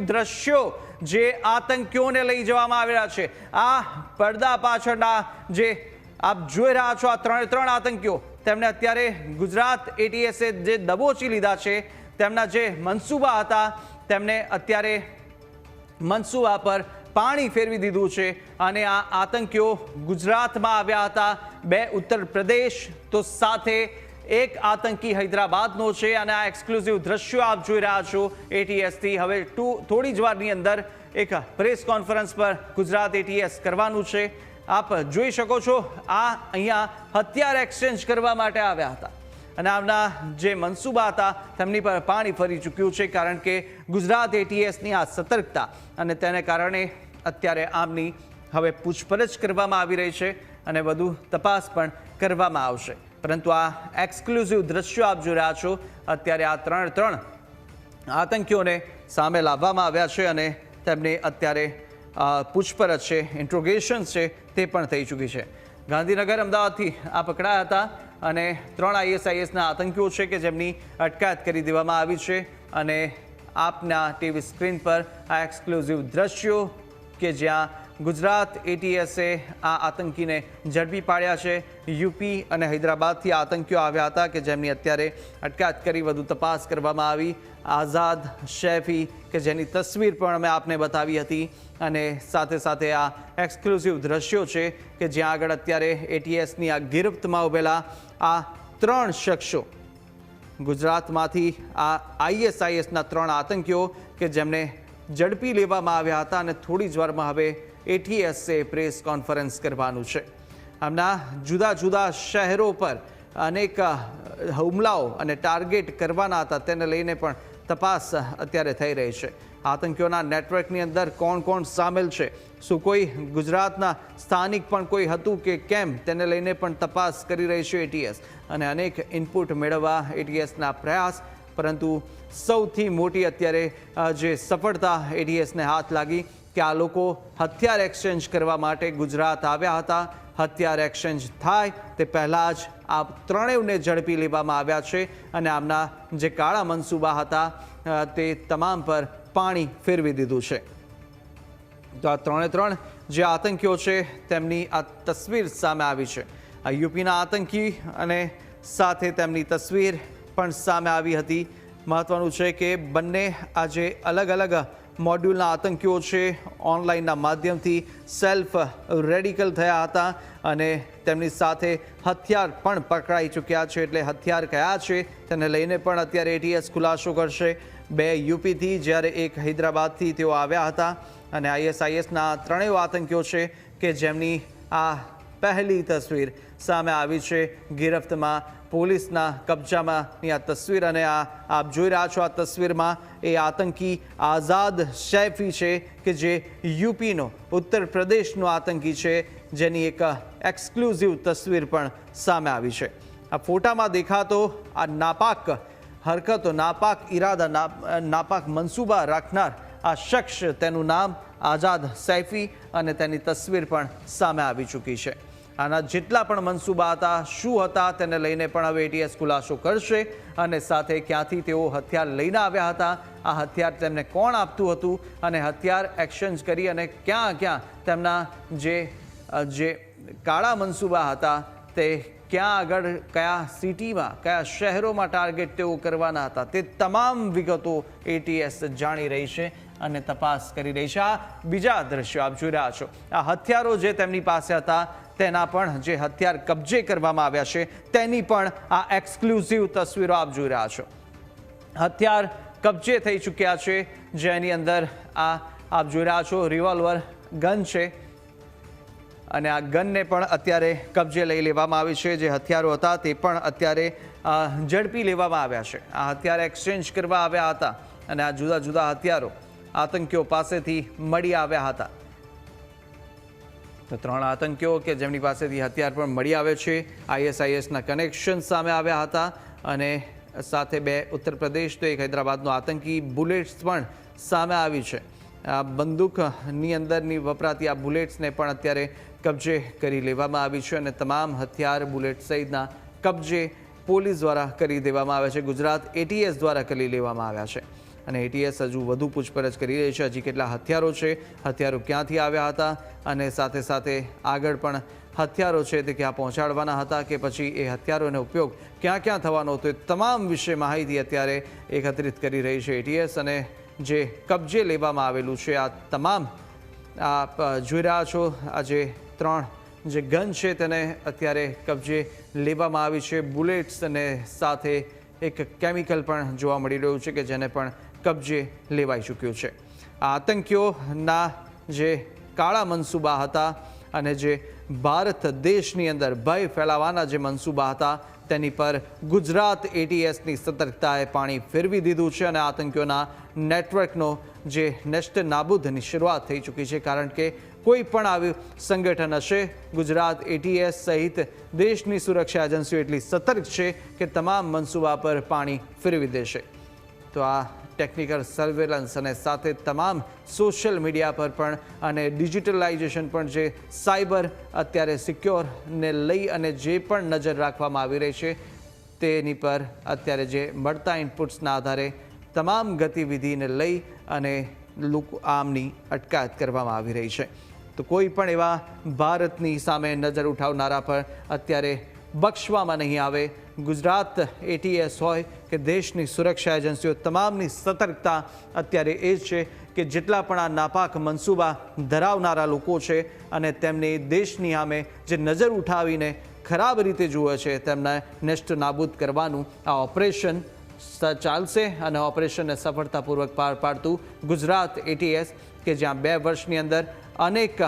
દ્રશ્યો જે આતંકીઓને લઈ જવામાં આવ્યા છે। આ પડદા પાછળના જે આપ જોઈ રહ્યા છો, આ ત્રણ આતંકીઓ તેમને અત્યારે ગુજરાત એટીએસે જે દબોચી લીધા છે। તેમના જે મનસૂબા હતા તેમને અત્યારે મનસૂબા પર પાણી ફેરવી દીધું છે અને આ આતંકીઓ ગુજરાતમાં આવ્યા હતા, 2 ઉત્તર પ્રદેશ તો સાથે એક આતંકી હૈદરાબાદનો છે। અને આ એક્સક્લુઝિવ દ્રશ્યો આપ જોઈ રહ્યા છો એટીએસથી। હવે થોડી જ વારની અંદર એક પ્રેસ કોન્ફરન્સ પર ગુજરાત એટીએસ કરવાનું છે। આપ જોઈ શકો છો, આ અહીંયા હથિયાર એક્સચેન્જ કરવા માટે આવ્યા હતા અને આમના જે મનસૂબા હતા તેમની પર પાણી ફરી ચૂક્યું છે, કારણ કે ગુજરાત એટીએસની આ સતર્કતા અને તેને કારણે અત્યારે આમની હવે પૂછપરછ કરવામાં આવી રહી છે અને વધુ તપાસ પણ કરવામાં આવશે। પરંતુ આ એક્સક્લુઝિવ દ્રશ્યો આપ જોઈ રહ્યા છો, અત્યારે આ ત્રણ આતંકીઓને સામે લાવવામાં આવ્યા છે અને તેમની અત્યારે પૂછપરછ છે, ઇન્ટ્રોગેશન છે તે પણ થઈ ચૂકી છે। ગાંધીનગર અમદાવાદથી આ પકડાયા હતા અને 3 આઈએસઆઈએસના આતંકીઓ છે કે જેમની અટકાયત કરી દેવામાં આવી છે અને આપના ટીવી સ્ક્રીન પર આ એક્સક્લુઝિવ દ્રશ્યો કે જ્યાં ગુજરાત એટીએસે આ આતંકીને ઝડપી પાડ્યા છે। યુપી અને હૈદરાબાદથી આતંકીઓ આવ્યા હતા કે જેમની અત્યારે અટકાયત કરી વધુ તપાસ કરવામાં આવી। આઝાદ શૈફી કે જેની તસવીર પણ અમે આપને બતાવી હતી અને સાથે સાથે આ એક્સક્લુઝિવ દ્રશ્યો છે કે જ્યાં આગળ અત્યારે એટીએસની આ ગિરફ્તમાં ઉભેલા આ 3 શખ્સો ગુજરાતમાંથી આ આઈએસઆઈએસના 3 આતંકીઓ કે જેમને ઝડપી લેવામાં આવ્યા હતા અને થોડી જ વારમાં હવે એટીએસે પ્રેસ કોન્ફરન્સ કરવાનું છે। આમના જુદા જુદા શહેરો પર અનેક હુમલાઓ અને ટાર્ગેટ કરવાના હતા, તેને લઈને પણ તપાસ અત્યારે થઈ રહી છે। આતંકીઓના નેટવર્કની અંદર કોણ સામેલ છે, શું કોઈ ગુજરાતના સ્થાનિક પણ કોઈ હતું કે કેમ, તેને લઈને પણ તપાસ કરી રહી છે એટીએસ અને અનેક ઇનપુટ મેળવવા એટીએસના પ્રયાસ। પરંતુ સૌથી મોટી અત્યારે જે સફળતા એટીએસને હાથ લાગી કે આ લોકો હથિયાર એક્સચેન્જ કરવા માટે ગુજરાત આવ્યા હતા। હથિયાર એક્સચેન્જ થાય તે પહેલાં જ આ ત્રણેયને ઝડપી લેવામાં આવ્યા છે અને આમના જે કાળા મનસૂબા હતા તે તમામ પર પાણી ફેરવી દીધું છે। તો આ 3 જે આતંકીઓ છે તેમની આ તસવીર સામે આવી છે। આ યુપીના આતંકી અને સાથે તેમની તસવીર પણ સામે આવી હતી। મહત્વનું છે કે બંને આ જે અલગ અલગ મોડ્યુલના આતંકીઓ છે ઓનલાઈનના માધ્યમથી સેલ્ફ રેડિકલ થયા હતા અને તેમની સાથે હથિયાર પણ પકડાઈ ચૂક્યા છે। એટલે હથિયાર કયા છે તેને લઈને પણ અત્યારે એટીએસ ખુલાસો કરશે। 2 યુપીથી જ્યારે 1 હૈદરાબાદથી તેઓ આવ્યા હતા અને આઈએસઆઈએસના 3 આતંકીઓ છે કે જેમની આ પહેલી તસવીર સામે આવી છે। ગિરફ્તમાં પોલીસના કબજામાંની આ તસવીર અને આ આપ જોઈ રહ્યા છો, આ તસવીરમાં એ આતંકી આઝાદ શૈફી છે કે જે યુપીનો ઉત્તર પ્રદેશનો આતંકી છે, જેની એક એક્સક્લુઝિવ તસવીર પણ સામે આવી છે। આ ફોટામાં દેખાતો આ નાપાક હરકતો, નાપાક ઈરાદા, નાપાક મનસૂબા રાખનાર આ શખ્સ, તેનું નામ આઝાદ શૈફી અને તેની તસવીર પણ સામે આવી ચૂકી છે। આના જેટલા પણ મનસૂબા હતા, શું હતા, તેને લઈને પણ હવે એટીએસ ખુલાસો કરશે અને સાથે ક્યાંથી તેઓ હથિયાર લઈને આવ્યા હતા, આ હથિયાર તેમને કોણ આપતું હતું અને હથિયાર એક્સચેન્જ કરી અને ક્યાં તેમના જે કાળા મનસૂબા હતા તે ક્યાં આગળ, કયા સિટીમાં, કયા શહેરોમાં ટાર્ગેટ તેઓ કરવાના હતા, તે તમામ વિગતો એટીએસ જાણી રહી છે અને તપાસ કરી રહી છે। આ બીજા દ્રશ્યો આપ જોઈ રહ્યા છો, આ હથિયારો જે તેમની પાસે હતા તેના પણ જે હથિયાર કબજે કરવામાં આવ્યા છે તેની પણ આ એક્સક્લુઝિવ તસવીરો આપ જોઈ રહ્યા છો। હથિયાર કબજે થઈ ચૂક્યા છે, જેની અંદર આ આપ જોઈ રહ્યા છો રિવોલ્વર ગન છે અને આ ગનને પણ અત્યારે કબજે લઈ લેવામાં આવી છે। જે હથિયારો હતા તે પણ અત્યારે ઝડપી લેવામાં આવ્યા છે। આ હથિયાર એક્સચેન્જ કરવા આવ્યા હતા અને આ જુદા જુદા હથિયારો આતંકીઓ પાસેથી મળી આવ્યા હતા। તો 3 આતંકીઓ કે જેમની પાસેથી હથિયાર પણ મળી આવે છે। આઈએસઆઈએસના કનેક્શન સામે આવ્યા હતા અને સાથે 2 ઉત્તર પ્રદેશ તો 1 હૈદરાબાદનો આતંકી બુલેટ્સ પણ સામે આવી છે। આ બંદૂકની અંદરની વપરાતી આ બુલેટ્સને પણ અત્યારે કબજે કરી લેવામાં આવી છે અને તમામ હથિયાર, બુલેટ સહિતના કબજે પોલીસ દ્વારા કરી દેવામાં આવ્યા છે, ગુજરાત એટીએસ દ્વારા કરી લેવામાં આવ્યા છે। અને એટીએસ હજુ વધુ પૂછપરછ કરી રહી છે. હજી કેટલા હથિયારો છે, હથિયારો ક્યાંથી આવ્યા હતા અને સાથે સાથે આગળ પણ હથિયારો છે તે ક્યાં પહોંચાડવાના હતા કે પછી એ હથિયારોનો ઉપયોગ ક્યાં ક્યાં થવાનો હતો, એ તમામ વિશે માહિતી અત્યારે એકત્રિત કરી રહી છે એટીએસ. અને જે કબજે લેવામાં આવેલું છે આ તમામ આપ જોઈ રહ્યા છો, આ જે 3 જે ગન છે તેને અત્યારે કબજે લેવામાં આવી છે. બુલેટ્સ અને સાથે એક કેમિકલ પણ જોવા મળી રહ્યું છે કે જેને પણ કબજે લેવાઈ ચૂક્યું છે. આ આતંકીઓના જે કાળા મનસૂબા હતા અને જે ભારત દેશની અંદર ભય ફેલાવવાના જે મનસૂબા હતા તેની પર ગુજરાત એટીએસની સતર્કતાએ પાણી ફેરવી દીધું છે અને આતંકીઓના નેટવર્કનો જે નેસ્ત નાબૂદની શરૂઆત થઈ ચૂકી છે. કારણ કે કોઈ પણ આવ્યું સંગઠન હશે, ગુજરાત એટીએસ સહિત દેશની સુરક્ષા એજન્સીઓ એટલી સતર્ક છે કે તમામ મનસૂબા પર પાણી ફેરવી દેશે. તો આ ટેકનિકલ સર્વેલન્સ અને સાથે તમામ સોશિયલ મીડિયા પર પણ અને ડિજિટલાઇઝેશન પણ જે સાયબર અત્યારે સિક્યોરને લઈ અને જે પણ નજર રાખવામાં આવી રહી છે તેની પર અત્યારે જે મળતા ઇનપુટ્સના આધારે તમામ ગતિવિધિને લઈ અને આમની અટકાયત કરવામાં આવી રહી છે. તો કોઈ પણ એવા ભારતની સામે નજર ઉઠાવનારા પર અત્યારે બક્ષવામાં નહીં આવે. ગુજરાત એટીએસ હોય કે દેશની સુરક્ષા એજન્સીઓ તમામની સતર્કતા અત્યારે એ છે કે જેટલા પણ આ નાપાક મનસૂબા ધરાવનારા લોકો છે અને તેમની દેશની સામે જે નજર ઉઠાવીને ખરાબ રીતે જુએ છે તેમને નેસ્ત નાબૂદ કરવાનું આ ઓપરેશન ચાલશે. અને ઓપરેશનને સફળતાપૂર્વક પાર પાડતું ગુજરાત એટીએસ કે જ્યાં 2 વર્ષની અંદર અનેક